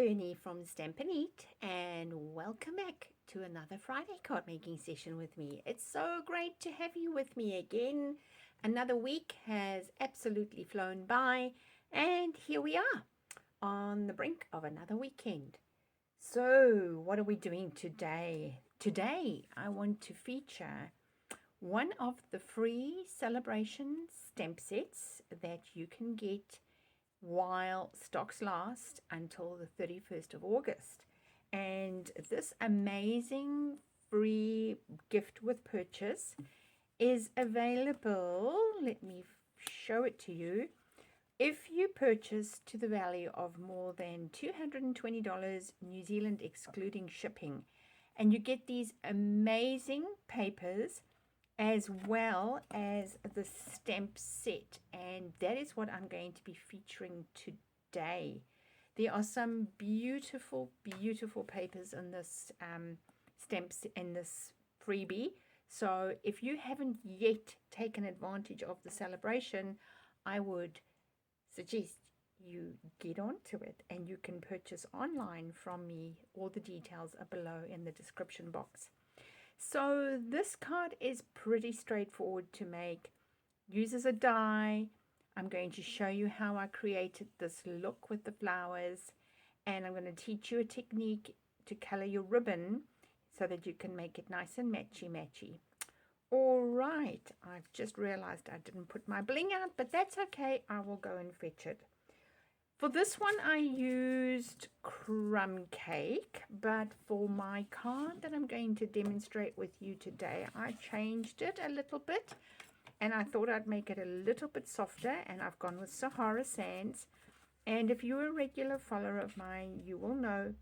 Bernie from Stampin'Up, and welcome back to another Friday card making session with me. It's so great to have you with me again. Another week has absolutely flown by, and here we are on the brink of another weekend. So what are we doing today? Today I want to feature one of the free Sale-a-Bration stamp sets that you can get while stocks last until the 31st of August. And this amazing free gift with purchase is available. Let me show it to you. If you purchase to the value of more than $220 New Zealand excluding shipping, and you get these amazing papers as well as the stamp set, and that is what I'm going to be featuring today. There are some beautiful papers in this stamps in this freebie. So if you haven't yet taken advantage of the Sale-a-Bration, I would suggest you get onto it, and you can purchase online from me. All the details are below in the description box. So this card is pretty straightforward to make. Uses a die. I'm going to show you how I created this look with the flowers, and I'm going to teach you a technique to color your ribbon so that you can make it nice and matchy. All right, I've just realized I didn't put my bling out, but that's okay. I will go and fetch it. For this one, I used crumb cake, but for my card that I'm going to demonstrate with you today, I changed it a little bit, and I thought I'd make it a little bit softer, and I've gone with Sahara Sands. And if you're a regular follower of mine, you will know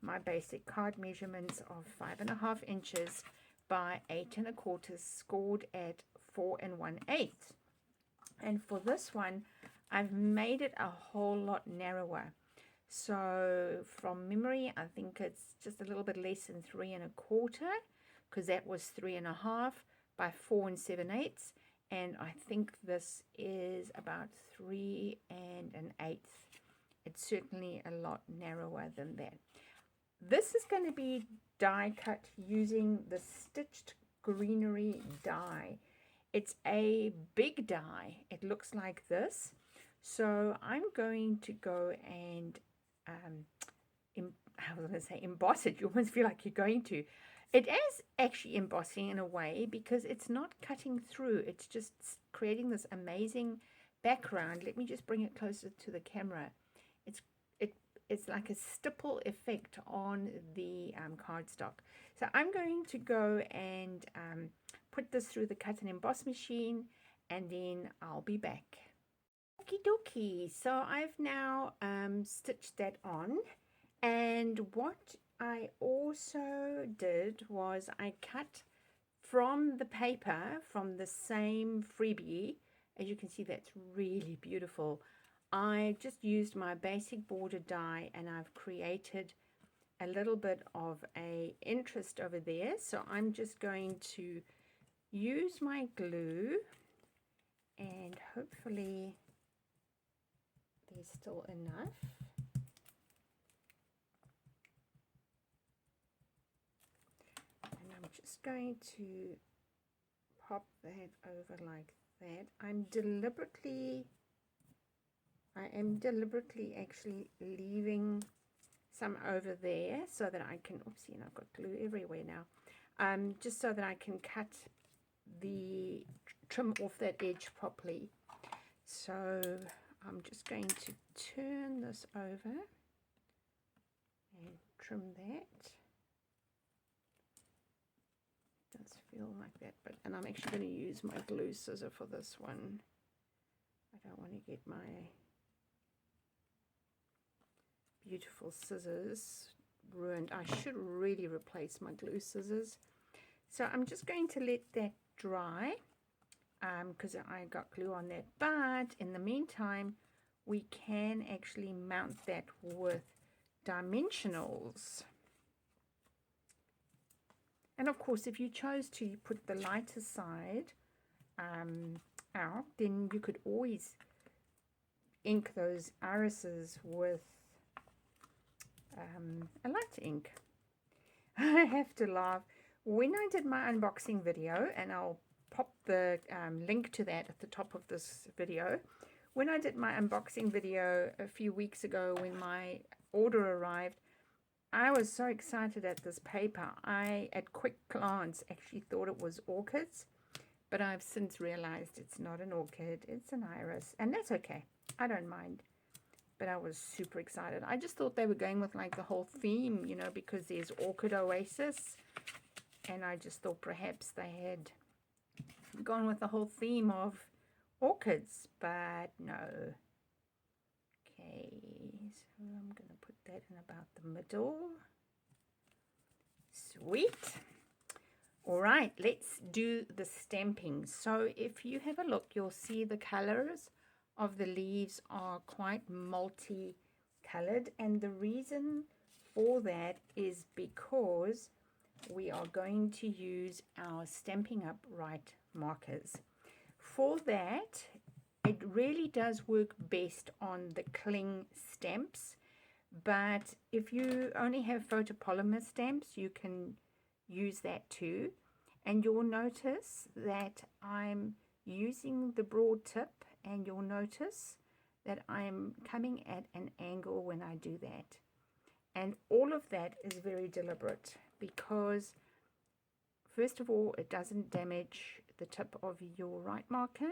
my basic card measurements of 5.5 inches by 8 1/4, scored at 4 1/8. And for this one, I've made it a whole lot narrower. So from memory, I think it's just a little bit less than 3 1/4, because that was 3.5 by 4 7/8. And I think this is about 3 1/8. It's certainly a lot narrower than that. This is going to be die cut using the stitched greenery die. It's a big die. It looks like this. So I'm going to go and I was going to say emboss it. You almost feel like you're going to. It is actually embossing in a way, because it's not cutting through. It's just creating this amazing background. Let me just bring it closer to the camera. It's like a stipple effect on the cardstock. So I'm going to go and put this through the cut and emboss machine, and then I'll be back. Okie dokie. So I've now stitched that on, and what I also did was I cut from the paper from the same freebie. As you can see, that's really beautiful. I just used my basic border die, and I've created a little bit of a interest over there. So I'm just going to use my glue, and hopefully there's still enough. And I'm just going to pop that over like that. I am deliberately actually leaving some over there so that I can, oopsie, and I've got glue everywhere now, just so that I can cut the trim off that edge properly. So I'm just going to turn this over and trim that. It does feel like that, and I'm actually going to use my glue scissor for this one. I don't want to get my beautiful scissors ruined. I should really replace my glue scissors. So I'm just going to let that dry, because I got glue on that. But in the meantime, we can actually mount that with dimensionals. And of course, if you chose to put the lighter side out, then you could always ink those irises with a light ink. I have to laugh. When I did my unboxing video, and I'll pop the link to that at the top of this video. When I did my unboxing video a few weeks ago when my order arrived, I was so excited at this paper. I, at quick glance, actually thought it was orchids, but I've since realized it's not an orchid, it's an iris, and that's okay. I don't mind. But I was super excited. I just thought they were going with like the whole theme, you know, because there's Orchid Oasis, and I just thought perhaps they had gone with the whole theme of orchids, but no. Okay, so I'm going to put that in about the middle. Sweet. All right, let's do the stamping. So if you have a look, you'll see the colors of the leaves are quite multi-colored, and the reason for that is because we are going to use our Stampin' Up! Right markers. For that, it really does work best on the cling stamps, but if you only have photopolymer stamps, you can use that too. And you'll notice that I'm using the broad tip, and you'll notice that I'm coming at an angle when I do that. And all of that is very deliberate because, first of all, it doesn't damage the tip of your right marker.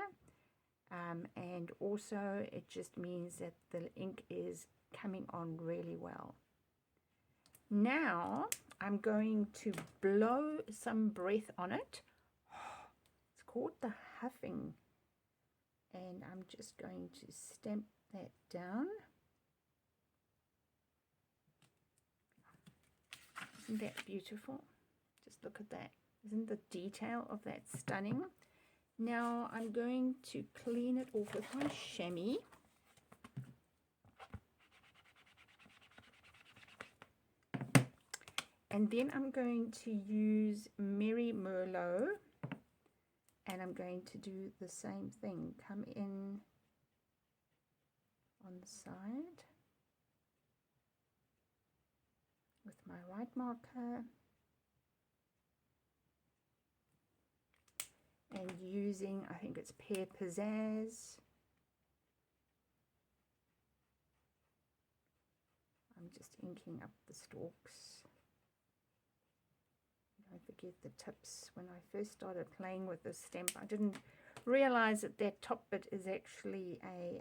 And also it just means that the ink is coming on really well. Now I'm going to blow some breath on it. It's called the Huffing, and I'm just going to stamp that down. Isn't that beautiful? Just look at that. Isn't the detail of that stunning? Now I'm going to clean it off with my chamois. And then I'm going to use Merry Merlot, and I'm going to do the same thing. Come in on the side with my right marker and using, I think it's Pear Pizzazz. I'm just inking up the stalks. Don't forget the tips. When I first started playing with this stamp, I didn't realize that that top bit is actually a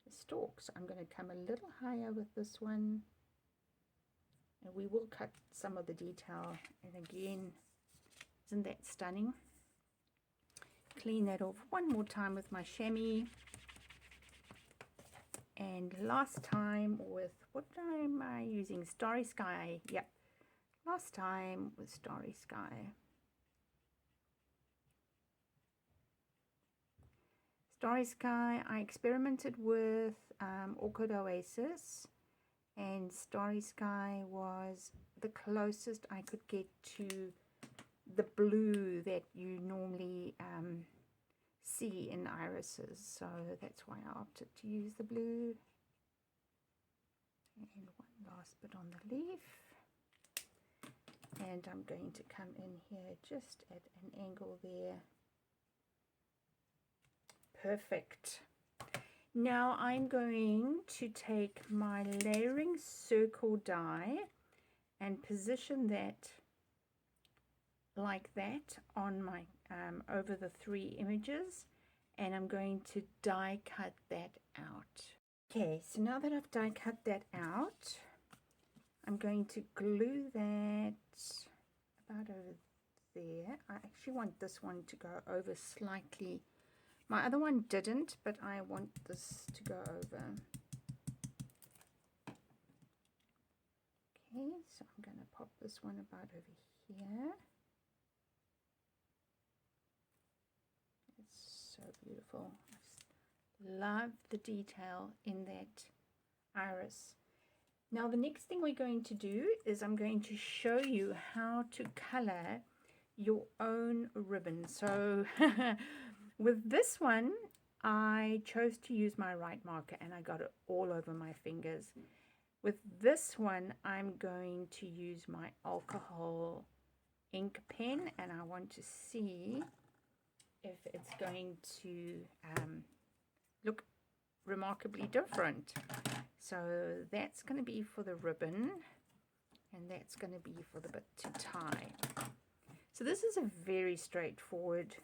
stalk. So I'm going to come a little higher with this one, and we will cut some of the detail. And again, isn't that stunning? Clean that off one more time with my chamois. And last time with, what am I using? Starry Sky. Yep. Last time with Starry Sky. Starry Sky, I experimented with Orchid Oasis, and Starry Sky was the closest I could get to the blue that you normally see in irises. So that's why I opted to use the blue. And one last bit on the leaf. And I'm going to come in here just at an angle there. Perfect. Now I'm going to take my layering circle die and position that like that on my over the 3 images, and I'm going to die cut that out. Okay, so now that I've die cut that out, I'm going to glue that about over there. I actually want this one to go over slightly. My other one didn't, but I want this to go over. Okay, so I'm going to pop this one about over here. It's so beautiful. I just love the detail in that iris. Now the next thing we're going to do is I'm going to show you how to color your own ribbon. So with this one, I chose to use my right marker, and I got it all over my fingers. With this one, I'm going to use my alcohol ink pen, and I want to see if it's going to look remarkably different. So that's going to be for the ribbon, and that's going to be for the bit to tie. So this is a very straightforward,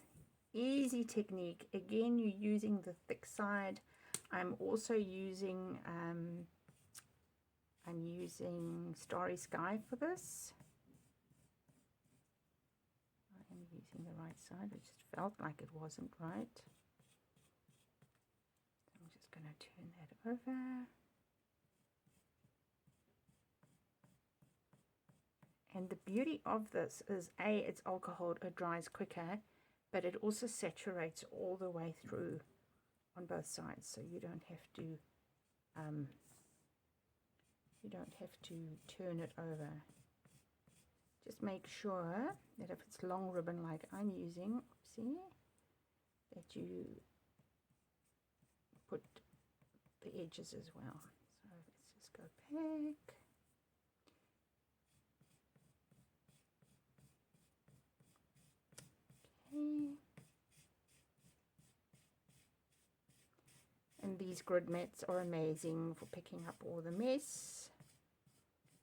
easy technique. Again, you're using the thick side. I'm also using Starry Sky for this. I'm using the right side. It just felt like it wasn't right. I'm just going to turn that over. And the beauty of this is, A, it's alcohol, it dries quicker, but it also saturates all the way through on both sides, so you don't have to turn it over. Just make sure that if it's long ribbon like I'm using, see, that you put the edges as well. So let's just go back. Okay. And these grid mats are amazing for picking up all the mess.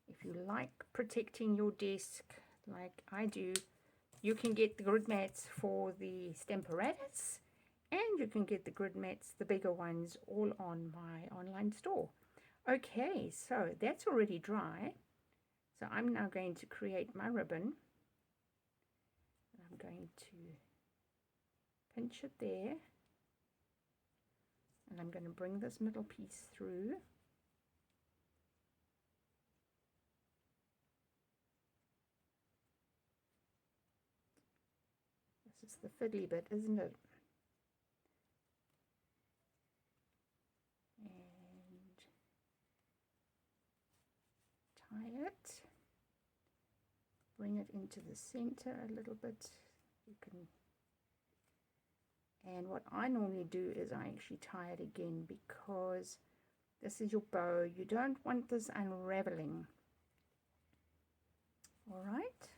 If you like protecting your desk like I do, you can get the grid mats for the Stampin'Up, and you can get the grid mats, the bigger ones, all on my online store. Okay, so that's already dry. So I'm now going to create my ribbon. I'm going to pinch it there. And I'm going to bring this middle piece through. This is the fiddly bit, isn't it? And tie it. Bring it into the center a little bit. You can. And what I normally do is I actually tie it again, because this is your bow. You don't want this unraveling. All right.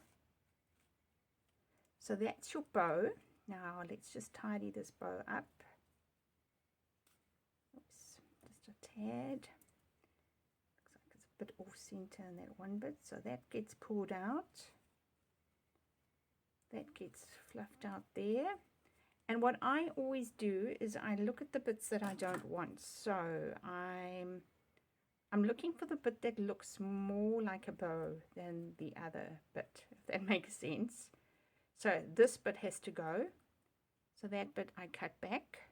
So that's your bow. Now let's just tidy this bow up. Oops, just a tad. Looks like it's a bit off center in that one bit. So that gets pulled out. That gets fluffed out there. And what I always do is I look at the bits that I don't want. So I'm looking for the bit that looks more like a bow than the other bit, if that makes sense. So this bit has to go. So that bit I cut back.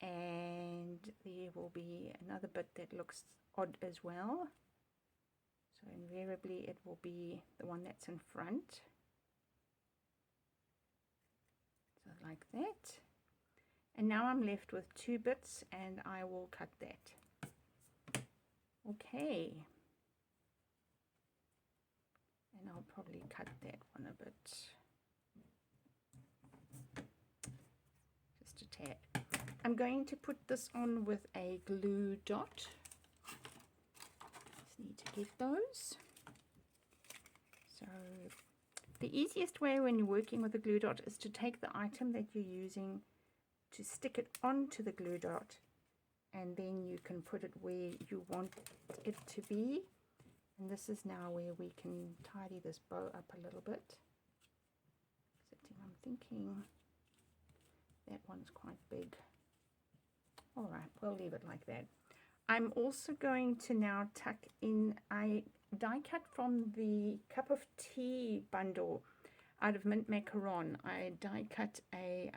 And there will be another bit that looks odd as well. So invariably it will be the one that's in front. So like that. And now I'm left with two bits, and I will cut that. Okay. And I'll probably cut that one a bit. Just a tad. I'm going to put this on with a glue dot. Just need to get those. So the easiest way when you're working with a glue dot is to take the item that you're using, to stick it onto the glue dot, and then you can put it where you want it to be. And this is now where we can tidy this bow up a little bit. Except I'm thinking that one's quite big. All right, we'll leave it like that. I'm also going to now tuck in, I die cut from the cup of tea bundle out of mint macaron. I die cut a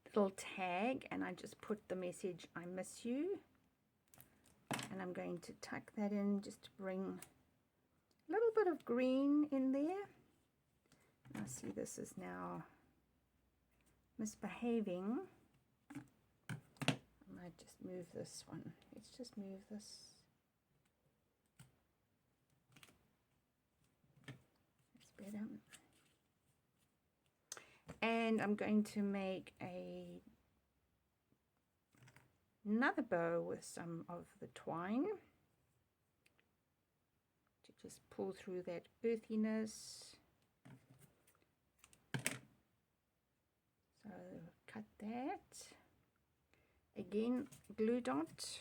little tag, and I just put the message, "I miss you." And I'm going to tuck that in just to bring a little bit of green in there. I see this is now misbehaving. I might just move this one. Let's just move this. That's better. And I'm going to make a another bow with some of the twine to just pull through that earthiness. So cut that. Again, glue dot.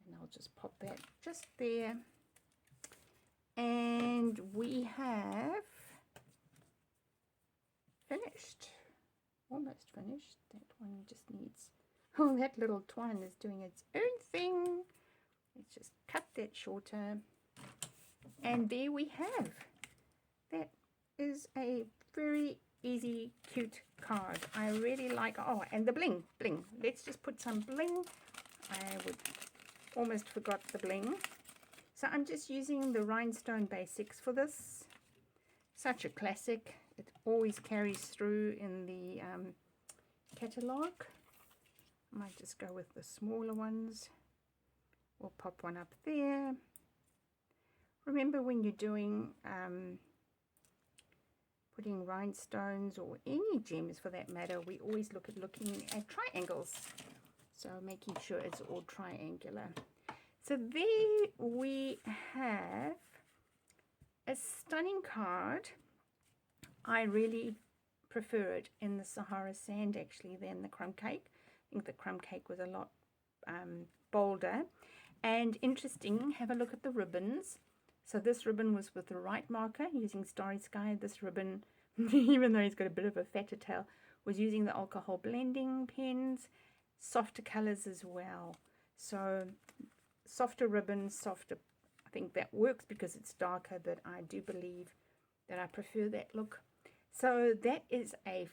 And I'll just pop that just there. And we have finished. Almost finished. That one just needs, oh, that little twine is doing its own thing. Let's just cut that shorter. And there we have. That is a very easy, cute card. I really like, oh, and the bling. Let's just put some bling. I would almost forgot the bling. So I'm just using the Rhinestone Basics for this. Such a classic. It always carries through in the catalogue. I might just go with the smaller ones. We'll pop one up there. Remember, when you're doing putting rhinestones or any gems for that matter, we always looking at triangles. So making sure it's all triangular. So there we have a stunning card. I really prefer it in the Sahara Sand actually than the crumb cake. I think the crumb cake was a lot bolder. And interesting, have a look at the ribbons. So this ribbon was with the right marker using Starry Sky. This ribbon, even though he's got a bit of a fatter tail, was using the alcohol blending pens. Softer colors as well. So softer ribbons, softer, I think that works because it's darker, but I do believe that I prefer that look. So that is a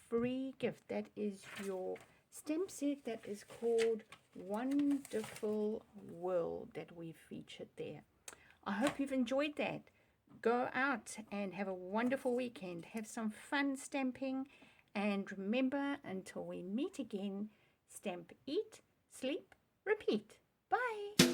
free gift. That is your stamp set that is called Wonderful World that we've featured there. I hope you've enjoyed that. Go out and have a wonderful weekend. Have some fun stamping. And remember, until we meet again, stamp, eat, sleep, repeat. Bye.